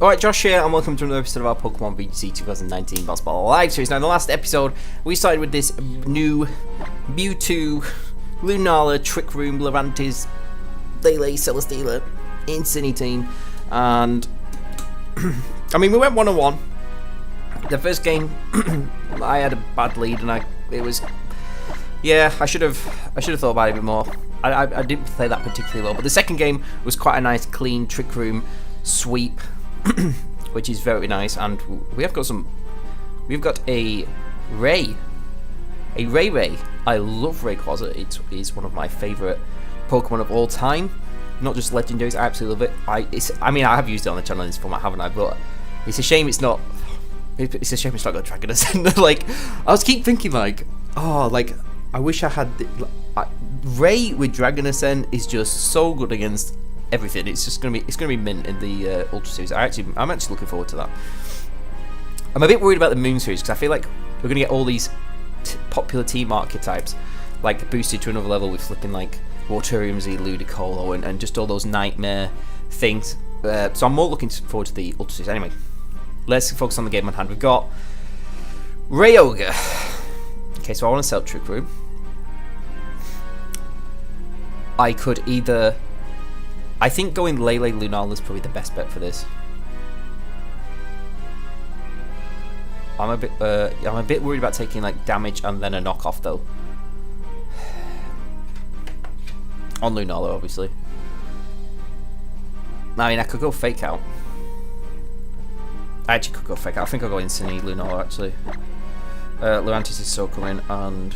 Alright, Josh here, and welcome to another episode of our Pokemon VGC 2019 Basketball Live Series. Now, in the last episode, we started with this new Mewtwo, Lunala, Trick Room, Lurantis, Lele, Celesteela, Incinity, and I mean, we went 1-on-1. The first game, I had a bad lead, and I should have thought about it a bit more. I didn't play that particularly well, but the second game was quite a nice, clean Trick Room sweep. Which is very nice, and we've got a Ray. I love Rayquaza. It is one of my favourite Pokemon of all time. Not just legendaries, I absolutely love it. I mean, I have used it on the channel in this format, haven't I? But it's a shame it's not got Dragon Ascent. Like, I was keep thinking like, oh, like I wish I had Ray with Dragon Ascent is just so good against everything. It's gonna be mint in the Ultra Series. I'm actually looking forward to that. I'm a bit worried about the Moon Series because I feel like we're gonna get all these popular team archetypes like boosted to another level with flipping like Waterium Z, Ludicolo, and just all those nightmare things. So I'm more looking forward to the Ultra Series. Anyway, let's focus on the game on hand. We've got Rayoga. Okay, so I want to sell Trick Room. I think going Lele Lunala is probably the best bet for this. I'm a bit worried about taking like damage and then a knockoff though. On Lunala, obviously. I mean, I could go Fake Out. I actually could go Fake Out. I think I'll go Incinity Lunala actually. Lurantis is so coming, and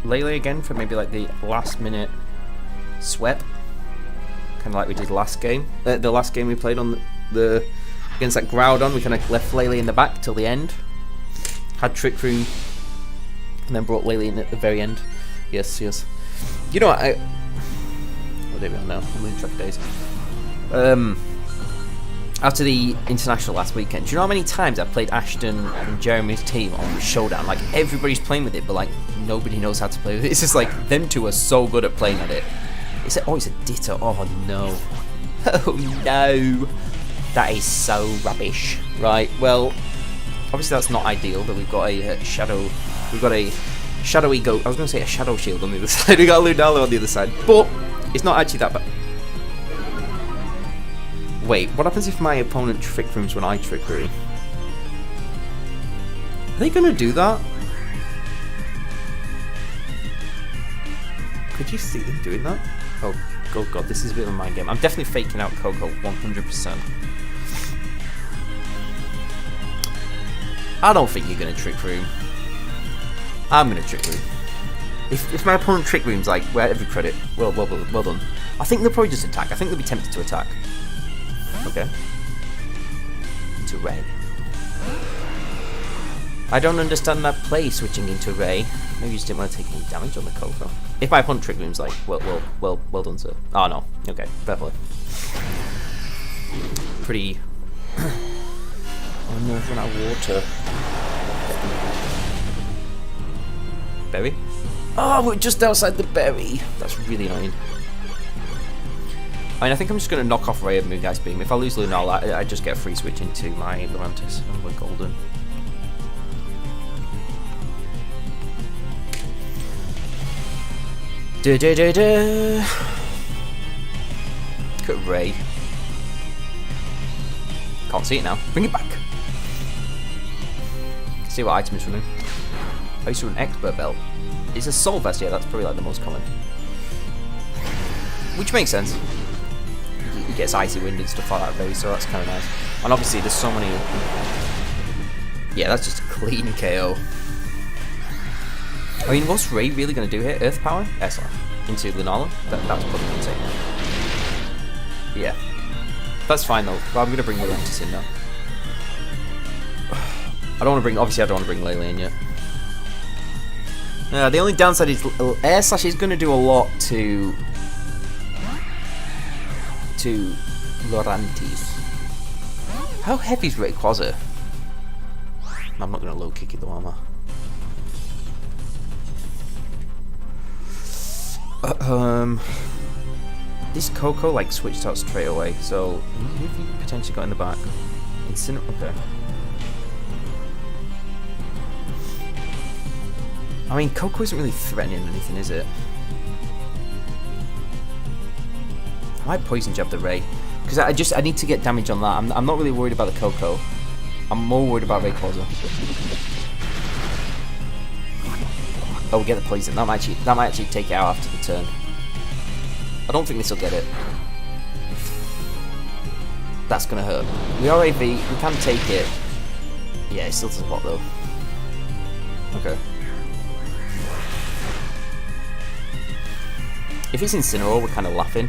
Lele again for maybe like the last minute sweep. Kind of like we did last game. The last game we played on the against that Groudon, we kind of left Lele in the back till the end. Had Trick Room, and then brought Lele in at the very end. Yes. You know what? Oh, there we are now. I'm losing track of days. After the international last weekend, do you know how many times I played Ashton and Jeremy's team on Showdown? Like, everybody's playing with it, but like nobody knows how to play with it. It's just like them two are so good at playing at it. It's a Ditto. Oh no. Oh no. That is so rubbish. Right, well, obviously that's not ideal, but we've got a shadowy goat. I was going to say a Shadow Shield on the other side. We got a Lunala on the other side, but it's not actually that bad. Wait, what happens if my opponent Trick Rooms when I Trick Room? Are they going to do that? Could you see them doing that? Oh god, this is a bit of a mind game. I'm definitely faking out Coco 100%. I don't think you're going to Trick Room. I'm going to Trick Room. If my opponent Trick Room's like, well, every credit, well done. I think they'll probably just attack. I think they'll be tempted to attack. Okay. Into Ray. I don't understand that play switching into Ray. Maybe you just didn't want to take any damage on the Coco. If my opponent Trick Room's like, well done, sir. Oh no. Okay, fair play. Pretty. Oh no, I've run out of water. Berry? Oh, we're just outside the berry. That's really annoying. I mean, I think I'm just going to knock off Ray of Moongeist Beam. If I lose Lunala, I just get a free switch into my Lurantis, and we're golden. Look at Ray. Can't see it now. Bring it back. See what item is running. I used to run Expert Belt. It's a Soul Vest, yeah, that's probably like the most common. Which makes sense. He gets Icy Wind and stuff like that, very, so that's kind of nice. And obviously, there's so many. Yeah, that's just a clean KO. I mean, what's Ray really going to do here? Earth Power? SR. Into Lunala? That's probably insane. Yeah. That's fine though. But I'm going to bring Lurantis in now. Obviously I don't want to bring Lele in yet. The only downside is Air Slash is going to do a lot to Lurantis. How heavy is Rayquaza? I'm not going to low kick it though, am I? This Coco like switched out straight away, so who have you potentially got in the back? Okay. I mean, Coco isn't really threatening anything, is it? I might poison jab the Ray, because I need to get damage on that. I'm not really worried about the Coco. I'm more worried about Rayquaza. Oh, we get the poison. That might actually take it out after the turn. I don't think this will get it. That's gonna hurt. We are AV. We can take it. Yeah, it still doesn't block though. Okay. If it's Incineroar, we're kind of laughing.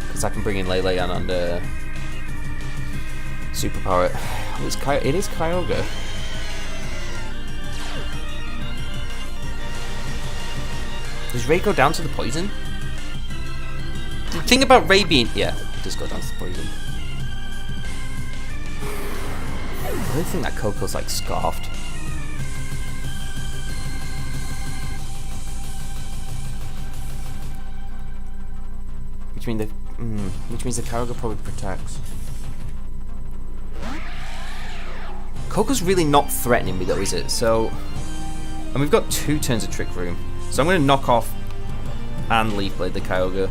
Because I can bring in Lele and Superpower it. Oh, it is Kyogre. Does Ray go down to the poison? The thing about Ray being... Yeah, it does go down to the poison. I really think that Coco's like scarfed. Which means the Kyogre probably protects. Coco's really not threatening me though, is it? So... And we've got 2 turns of Trick Room. So I'm going to knock off and Leaf Blade the Kyogre.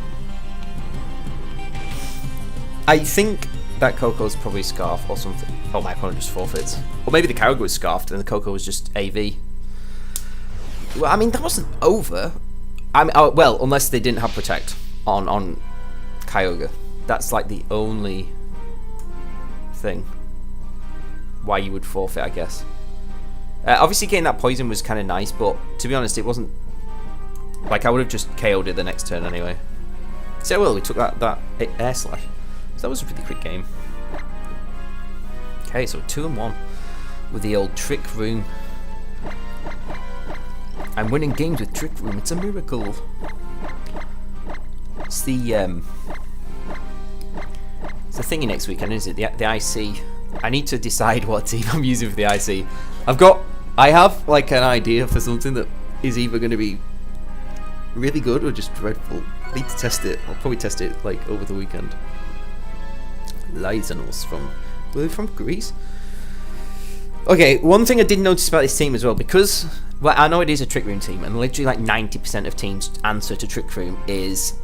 I think that Coco's probably Scarf or something. Oh, my opponent just forfeits. Or maybe the Kyogre was Scarfed and the Coco was just AV. Well, I mean, that wasn't over. Well, unless they didn't have Protect on Kyogre. That's like the only thing why you would forfeit, I guess. Obviously getting that poison was kind of nice, but to be honest, it wasn't... Like, I would have just KO'd it the next turn anyway. So, well, we took that Air Slash. So that was a really quick game. Okay, so 2-1 with the old Trick Room. I'm winning games with Trick Room. It's a miracle. It's the thingy next weekend, isn't it? The IC. I need to decide what team I'm using for the IC. I have like an idea for something that is either going to be really good or just dreadful. I need to test it. I'll probably test it like over the weekend. Lysanos from Greece. Okay, one thing I did notice about this team as well, because well, I know it is a Trick Room team, and literally like 90% of teams' answer to Trick Room is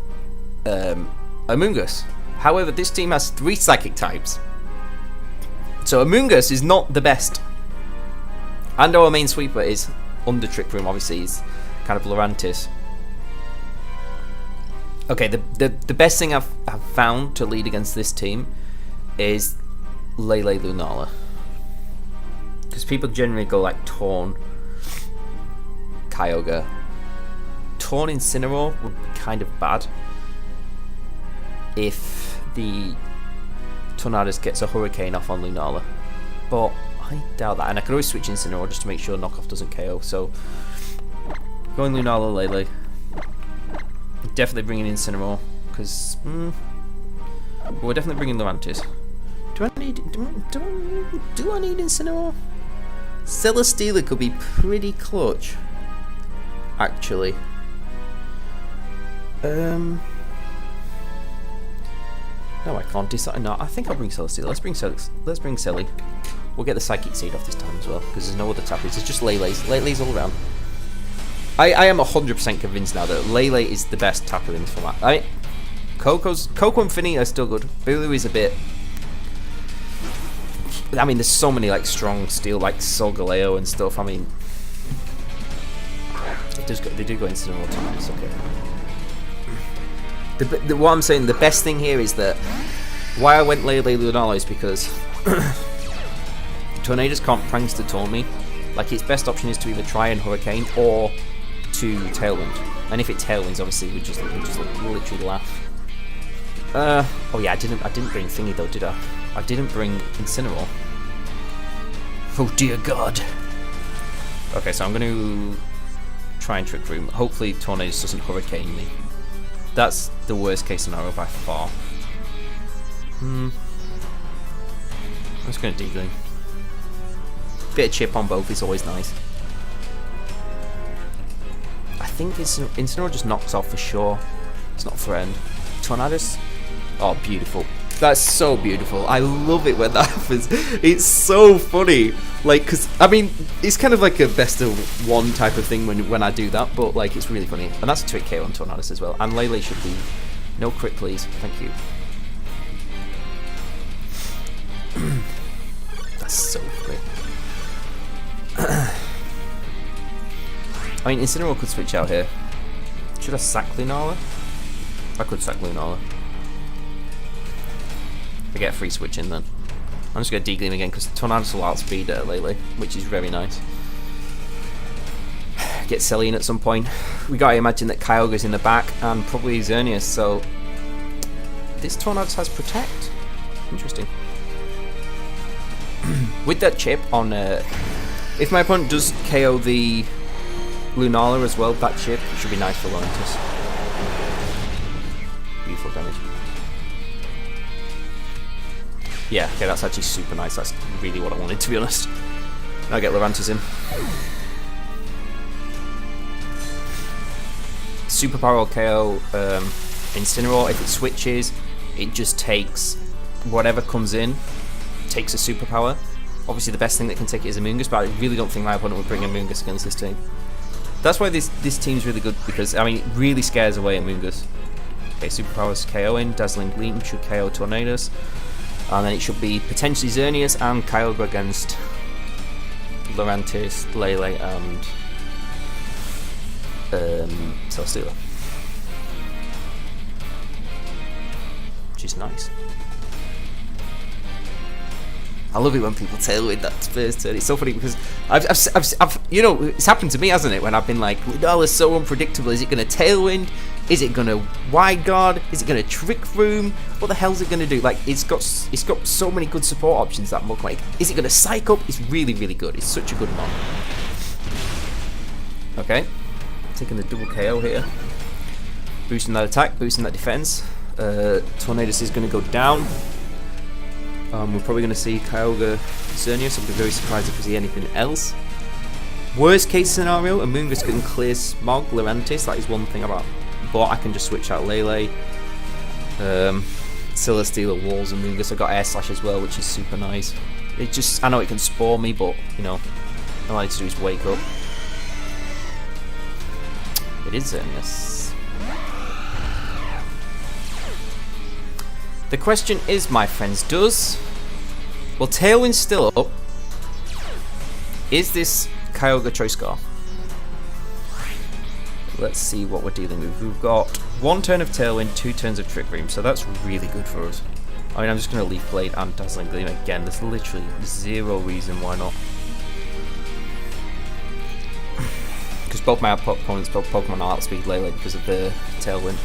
Amoonguss. However, this team has 3 Psychic types, so Amoonguss is not the best. And our main sweeper is under Trick Room, obviously, is kind of Lurantis. Okay, the best thing I've found to lead against this team is Lele Lunala. Because people generally go like Torn, Kyogre. Torn Incineroar would be kind of bad if the Tornadus gets a Hurricane off on Lunala. But I doubt that, and I could always switch Incineroar just to make sure knockoff doesn't KO. So going Lunala, Lele. Definitely bringing Incineroar because we're definitely bringing Lurantis. Do I need Incineroar? Celesteela could be pretty clutch, actually. No, I can't decide. No, I think I'll bring Celesteela. Let's bring Celly. We'll get the Psychic Seed off this time as well, because there's no other tappers. It's just Lele's. Lele's all around. I am 100% convinced now that Lele is the best tapper in this format. Coco and Finny are still good. Bulu is a bit... I mean, there's so many like strong steel, like Solgaleo and stuff. I mean, they do go into more time. It's okay. What I'm saying, the best thing here is that why I went Lele Lunala is because Tornadus can't Prankster taunt me. Like, its best option is to either try and Hurricane or to Tailwind. And if it Tailwinds, obviously we just literally laugh. Oh yeah, I didn't bring Thingy though, did I? I didn't bring Incineroar. Oh dear God. Okay, so I'm going to try and Trick Room. Hopefully Tornadus doesn't Hurricane me. That's the worst case scenario by far. I'm just going to Deagling. Bit of chip on both is always nice. I think Incineroar just knocks off for sure. It's not threatened. Tornadus. Oh, beautiful. That's so beautiful. I love it when that happens. It's so funny. Like, because, I mean, it's kind of like a best of one type of thing when I do that, but, like, it's really funny. And that's a trick KO on Tornadus as well. And Lele should be... No crit, please. Thank you. That's so great. I mean, Incineroar could switch out here. Should I sack Lunala? I could sack Lunala. I get a free switch in then. I'm just going to D-Gleam again because Tornadus will outspeed Lele, which is very nice. Get Celine at some point. We got to imagine that Kyogre's in the back and probably Xerneas, so this Tornadus has Protect. Interesting. With that chip on, if my opponent does KO the Lunala as well, that chip should be nice for Lurantis. Beautiful damage. Yeah, okay, that's actually super nice. That's really what I wanted, to be honest. Now get Lurantis in. Superpower will KO Incineroar. If it switches, it just takes whatever comes in, takes a superpower. Obviously, the best thing that can take it is a Moongus, but I really don't think my opponent would bring a Moongus against this team. That's why this team's really good, because, I mean, it really scares away a Moongus. Okay, superpowers KOing. Dazzling Gleam should KO Tornadus. And then it should be potentially Xerneas and Kyogre against Lurantis, Lele, and Celesteela. Which is nice. I love it when people tailwind that first turn. It's so funny because I've you know, it's happened to me, hasn't it? When I've been like, Lunala's so unpredictable. Is it going to tailwind? Is it going to wide guard? Is it going to trick room? What the hell's it going to do? Like, it's got so many good support options, that Muk. Like, is it going to psych up? It's really, really good. It's such a good mod. Okay, taking the double KO here, boosting that attack, boosting that defense. Tornadus is going to go down. We're probably going to see Kyogre Xerneas. I'll be very surprised if we see anything else. Worst case scenario, a Moongus can clear Smog, Lurantis. That is one thing about. But I can just switch out Lele. Celesteela, Walls, and Moongus. I got Air Slash as well, which is super nice. It just, I know it can spore me, but you know, all I need to do is wake up. It is Xerneas. The question is, my friends, well, Tailwind's still up. Is this Kyogre Choice Scarf? Let's see what we're dealing with. We've got 1 turn of Tailwind, 2 turns of Trick Room, so that's really good for us. I mean, I'm just going to Leaf Blade and Dazzling Gleam again. There's literally zero reason why not. Because both my opponents, both Pokemon are outspeed Lele because of the Tailwind.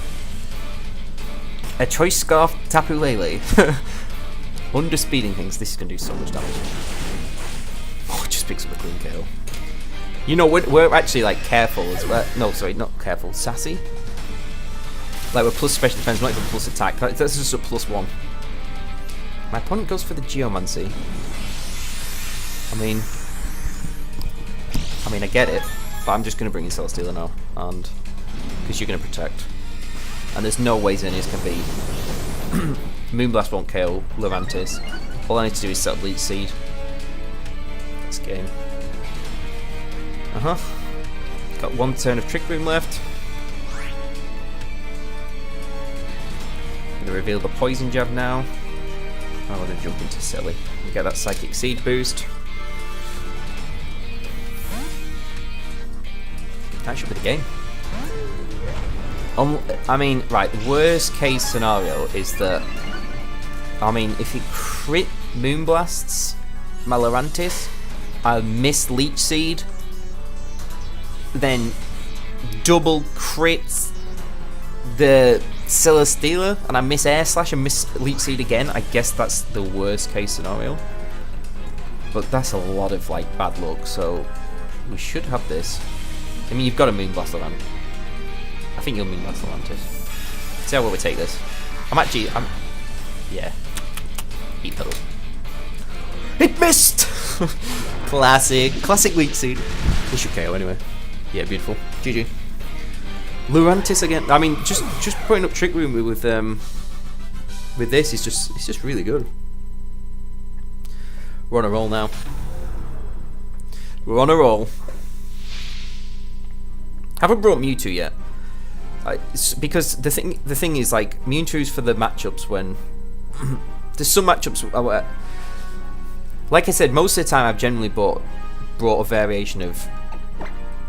A Choice Scarf Tapu Lele. Underspeeding things. This is going to do so much damage. Oh, it just picks up a clean KO. You know, we're actually like careful as well. No, sorry, not careful. Sassy. Like we're plus special defense, not even plus attack. That's just a +1. My opponent goes for the Geomancy. I mean, I get it, but I'm just going to bring in Celesteela now, and because you're going to protect. And there's no way Xerneas can beat. Moonblast won't KO Lurantis. All I need to do is set up Leech Seed. That's game. Got 1 turn of Trick Room left. I'm going to reveal the Poison Jab now. I'm going to jump into Silly and get that Psychic Seed boost. That should be the game. I mean, right, the worst case scenario is that, I mean, if he crit Moonblasts my Lurantis, I miss Leech Seed, then double crits the Celesteela, and I miss Air Slash and miss Leech Seed again, I guess that's the worst case scenario. But that's a lot of, like, bad luck, so we should have this. I mean, you've got a Moonblast Lurantis. I think you'll Moonblast Lurantis. See how well we take this. Yeah. Heat Pedal. It missed! Classic Leech Seed. This should KO anyway. Yeah, beautiful. GG. Lurantis again. I mean, just putting up Trick Room with this is just really good. We're on a roll now. We're on a roll. Haven't brought Mewtwo yet. Because the thing is, like, Mewtwo's for the matchups when there's some matchups where, like I said, most of the time I've generally brought a variation of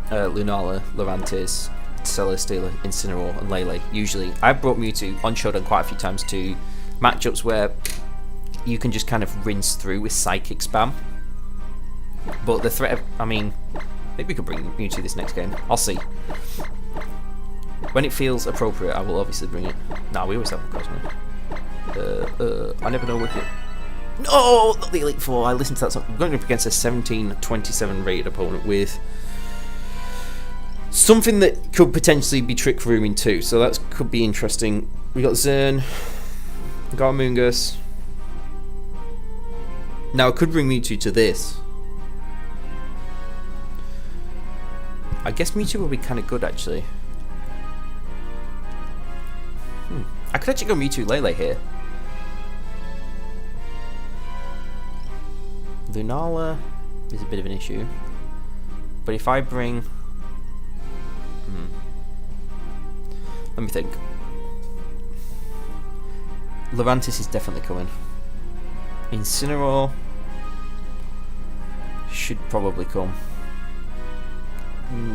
Lunala, Lurantis, Celesteela, Incineroar, and Lele. Usually, I've brought Mewtwo on Shodan quite a few times to matchups where you can just kind of rinse through with Psychic spam. But the threat of, I mean, maybe we could bring Mewtwo this next game. I'll see. When it feels appropriate, I will obviously bring it. Nah, we always have a Cosmo. I never know Wicket. No, not the Elite Four. I listened to that song. I'm going up against a 17-27 rated opponent with something that could potentially be Trick Rooming too. So that could be interesting. We got Zern. We got Amoonguss. Now I could bring Mewtwo to this. I guess Mewtwo will be kind of good actually. I could actually go Mewtwo Lele here. Lunala is a bit of an issue. But if I bring... let me think. Lurantis is definitely coming. Incineroar should probably come.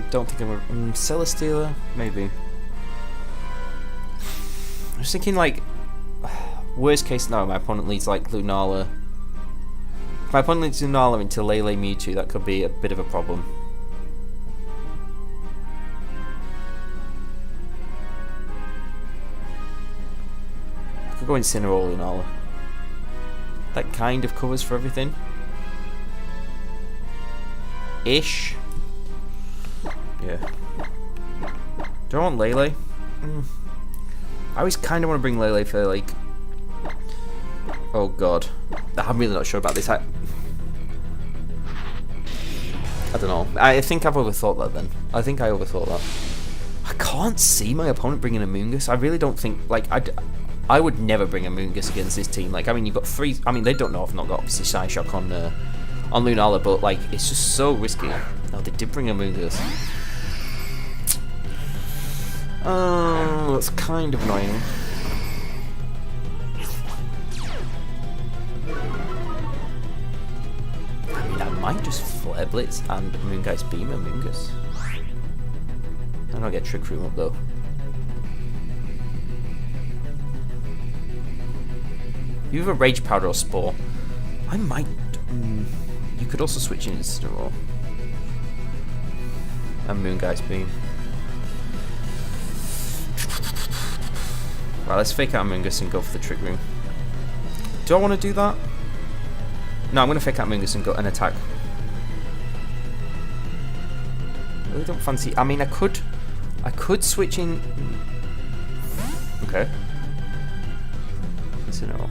Don't think I'm... Celesteela? Maybe. I was thinking, like, worst case scenario, my opponent leads like Lunala. If my opponent leads Lunala into Lele Mewtwo, that could be a bit of a problem. I could go Incineroar Lunala. That kind of covers for everything. Ish. Yeah. Do I want Lele? I always kind of want to bring Lele for, like... Oh god. I'm really not sure about this. I don't know. I think I've overthought that then. I think I overthought that. I can't see my opponent bringing a Amoonguss. I really don't think... Like, I would never bring a Amoonguss against this team. Like, I mean, you've got three... I mean, they don't know I've not got, obviously, Psyshock on Lunala, but, like, it's just so risky. Oh, they did bring a Amoonguss. Oh, that's kind of annoying. I mean, I might just Flare Blitz and Moongeist Beam Amoonguss. I don't get Trick Room up though. You have a Rage Powder or Spore. I might. You could also switch in Incineroar and Moongeist Beam. Right, let's fake out Amoonguss and go for the Trick Room. Do I want to do that? No, I'm going to fake out Amoonguss and go and attack. I really don't fancy... I mean, I could switch in... Okay. Incineroar.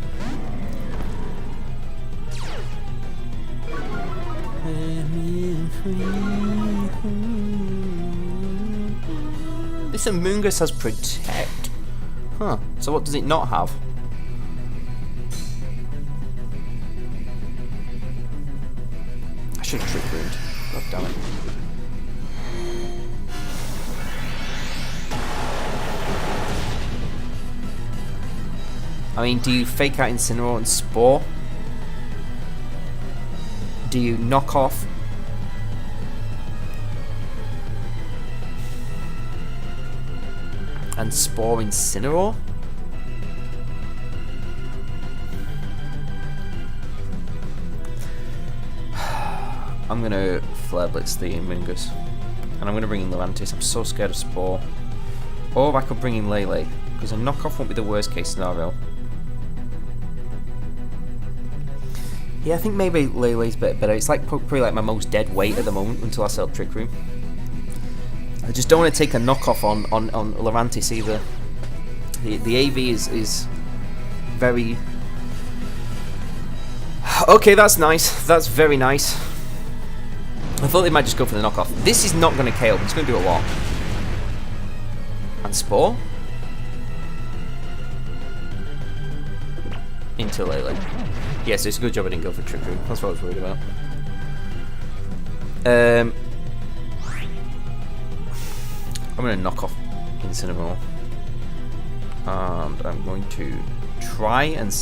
This Amoonguss has Protect. Huh, so what does it not have? I should have Trick Roomed. God damn it. I mean, do you fake out Incineroar and Spore? Do you knock off? And Spore Incineroar? I'm gonna Flare Blitz the Amoonguss. And I'm gonna bring in Lurantis. I'm so scared of Spore. Or I could bring in Lele, because a knockoff won't be the worst case scenario. Yeah, I think maybe Lele's a bit better. It's like probably like my most dead weight at the moment until I sell Trick Room. I just don't want to take a knockoff on Lurantis either. The AV is very... Okay, that's nice. That's very nice. I thought they might just go for the knockoff. This is not going to KO, but it's going to do a lot. And Spore. Into Lele. Yeah, so it's a good job I didn't go for Trick Room. That's what I was worried about. I'm going to knock off Incineroar. And I'm going to try and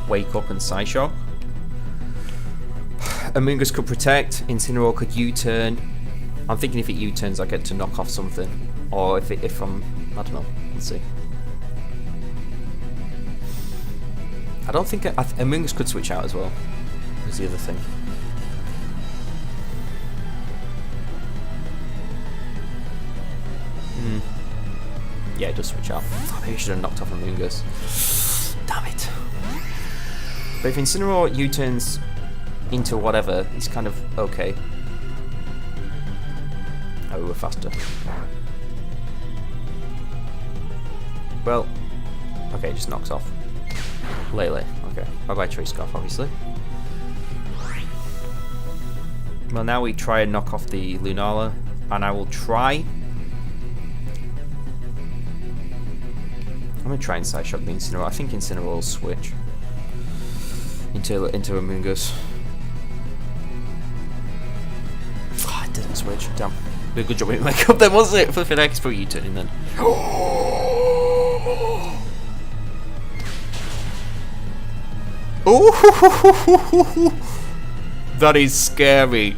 wake up and Psyshock. Amoonguss could protect. Incineroar could U-turn. I'm thinking if it U-turns, I get to knock off something. Or if I'm... I don't know. Let's see. I don't think... Amoonguss could switch out as well. Is the other thing. Yeah, it does switch out. Maybe I should have knocked off Amoonguss. Damn it. But if Incineroar U-turns into whatever, it's kind of okay. Oh, we were faster. Well, okay, it just knocks off Lele. Okay, bye-bye Tree Scarf, obviously. Well, now we try and knock off the Lunala, and I will try... I'm going to try and Psyshock the Incineroar. I think Incineroar will switch into Amoonguss. Oh, it didn't switch. Damn. Be a good job we didn't wake up then, wasn't it? Flipping heck, it's for you turning then. Oh! That is scary.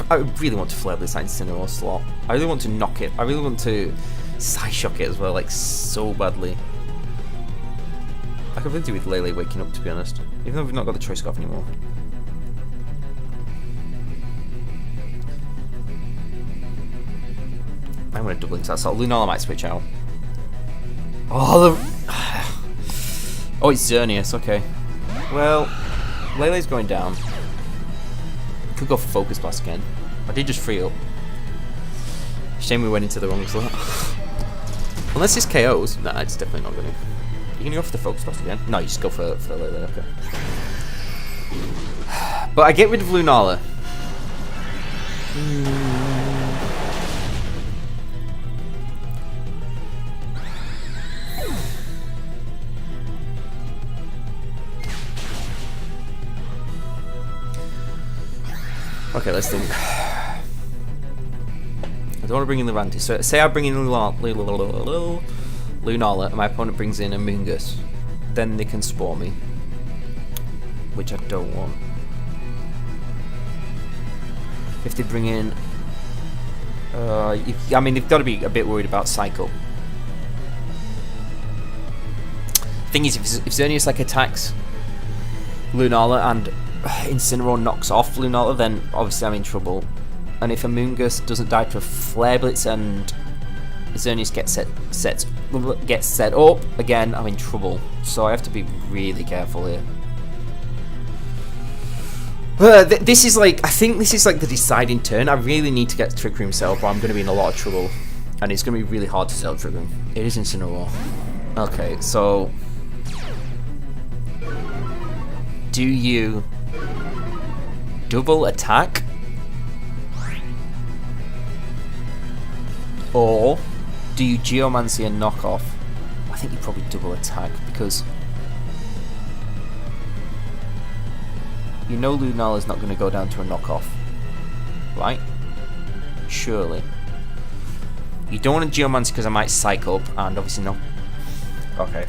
I really want to flare this Incineroar slot. I really want to knock it. I really want to Psyshock it as well, like so badly. I could really do with Lele waking up, to be honest. Even though we've not got the Choice Scarf anymore. I'm going to double into that slot. Lunala might switch out. Oh, oh, it's Xerneas, okay. Well, Lele's going down. Could go for Focus Blast again. I did just free up. Shame we went into the wrong slot. Unless this KOs. Nah, it's definitely not going to. You going to go for the Focus Blast again? No, you just go for Lele, okay. But I get rid of Lunala. Okay, let's think. I don't want to bring in Lurantis. So say I bring in Lunala and my opponent brings in Amoonguss. Then they can Spore me. Which I don't want. If they bring in... I mean, they've got to be a bit worried about Cycle. Thing is, if Xerneas like attacks Lunala and Incineroar knocks off Lunala, then obviously I'm in trouble. And if Amoonguss doesn't die to a Flare Blitz and Xerneas gets set up again, I'm in trouble. So I have to be really careful here. This is like, I think this is like the deciding turn. I really need to get Trick Room set up, or I'm going to be in a lot of trouble. And it's going to be really hard to set up Trick Room. It is Incineroar. Okay, so do you double attack, or do you Geomancy and knock off? I think you probably double attack, because you know Lunala's not going to go down to a knockoff, right? Surely. You don't want to Geomancy because I might psych up, and obviously not. Okay.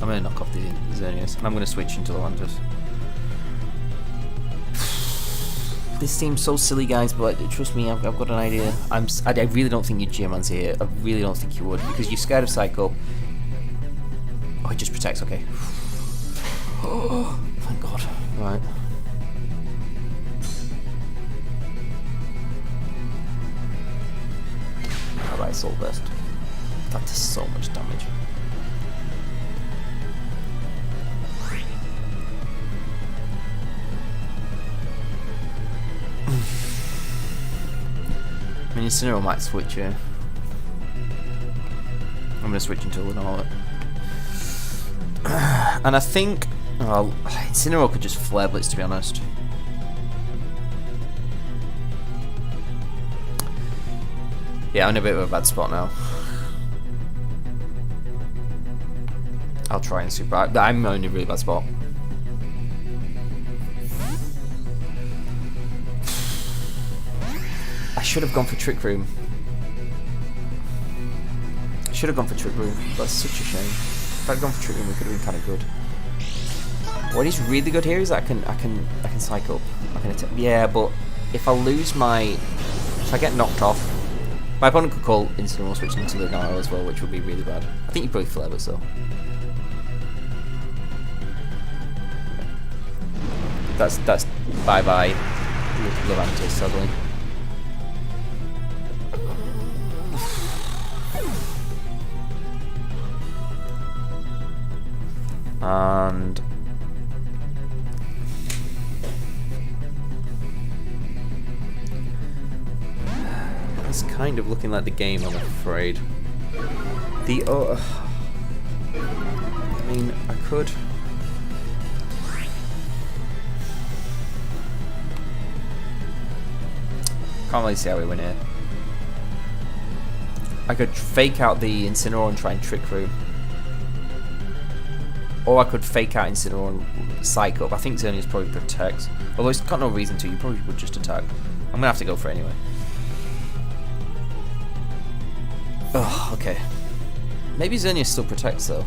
I'm going to knock off the Xerneas, and I'm going to switch into Lurantis. This seems so silly, guys, but trust me, I've got an idea. I really don't think you'd Geomancy here. I really don't think you would, because you're scared of Psycho. Oh, it just protects, okay. Oh, thank God. Right. Alright, Soul Burst. That does so much damage. I mean, Incineroar might switch here. I'm going to switch into Lunala. And I think Oh, Incineroar could just Flare Blitz, to be honest. Yeah, I'm in a bit of a bad spot now. I'll try and Super. I'm in a really bad spot. I should have gone for Trick Room. That's such a shame. If I'd gone for Trick Room, we could have been kind of good. What is really good here is that I can psych up. Yeah, but if I lose if I get knocked off, my opponent could call Incineroar switching into Lunala as well, which would be really bad. I think you probably Flare Blitz though. That's bye bye Lurantis, sadly. And it's kind of looking like the game, I'm afraid. I mean, I could. Can't really see how we win here. I could fake out the Incineroar and try and Trick Room. Or I could fake out Incineroar and Psych Up. I think Xerneas probably protects. Although it's got no reason to, you probably would just attack. I'm gonna have to go for it anyway. Oh, okay. Maybe Xerneas still protects though.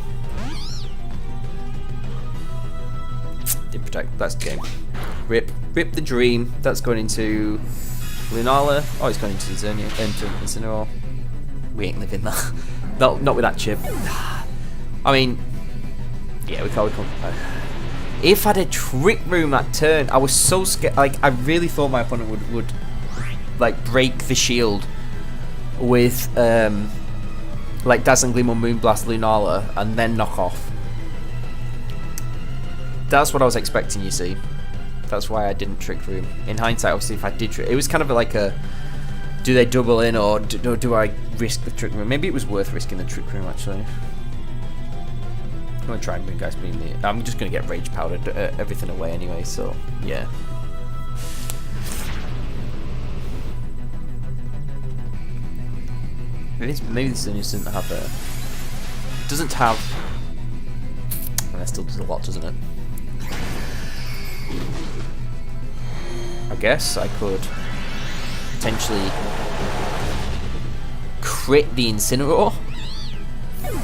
Did protect, that's the game. Rip the dream. That's going into Lunala. Oh, it's going into Xerneas, into Incineroar. We ain't living that. Not with that chip. I mean, yeah, we can't. If I had a Trick Room that turn, I was so scared. Like, I really thought my opponent would like break the shield with like Dazzling Gleam or Moonblast Lunala and then knock off. That's what I was expecting, you see. That's why I didn't Trick Room. In hindsight, obviously, if I did Trick, it was kind of like a, do they double in or do I risk the Trick Room? Maybe it was worth risking the Trick Room, actually. I'm going to try and Moongeist Beam the... I'm just going to get Rage Powdered everything away anyway, so, yeah. Maybe this doesn't have a... Doesn't have... And that still does a lot, doesn't it? I guess I could potentially crit the Incineroar.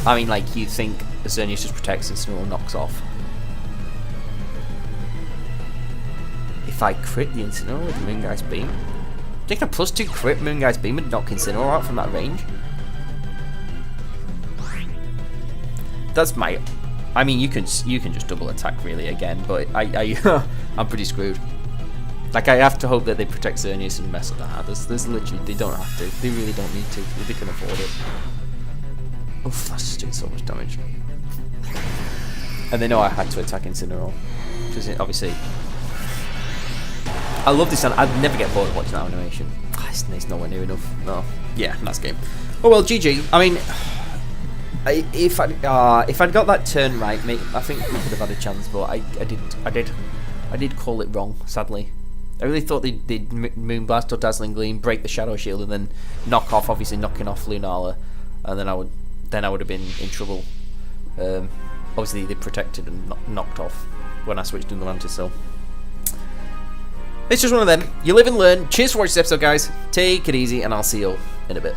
I mean, like, you think Xerneas just protects and Incineroar knocks off. If I crit the Incineroar with Moongeist Beam, taking a +2 crit Moongeist Beam and knock Incineroar out from that range. That's my... I mean, you can just double attack really again, but I'm pretty screwed. Like, I have to hope that they protect Xerneas and mess up that. There's literally, they don't have to. They really don't need to. They can afford it. Oof, that's just doing so much damage. And they know I had to attack Incineroar. Because obviously, I love this. I'd never get bored of watching that animation. It's nowhere near enough. No, yeah, that's game. Oh well, GG. I mean, if I'd got that turn right, I think we could have had a chance. But I did call it wrong. Sadly, I really thought they'd Moonblast or Dazzling Gleam, break the Shadow Shield, and then knock off. Obviously, knocking off Lunala, and then I would have been in trouble. Obviously, they protected and knocked off when I switched to Lurantis, so it's just one of them. You live and learn. Cheers for watching this episode, guys. Take it easy, and I'll see you all in a bit.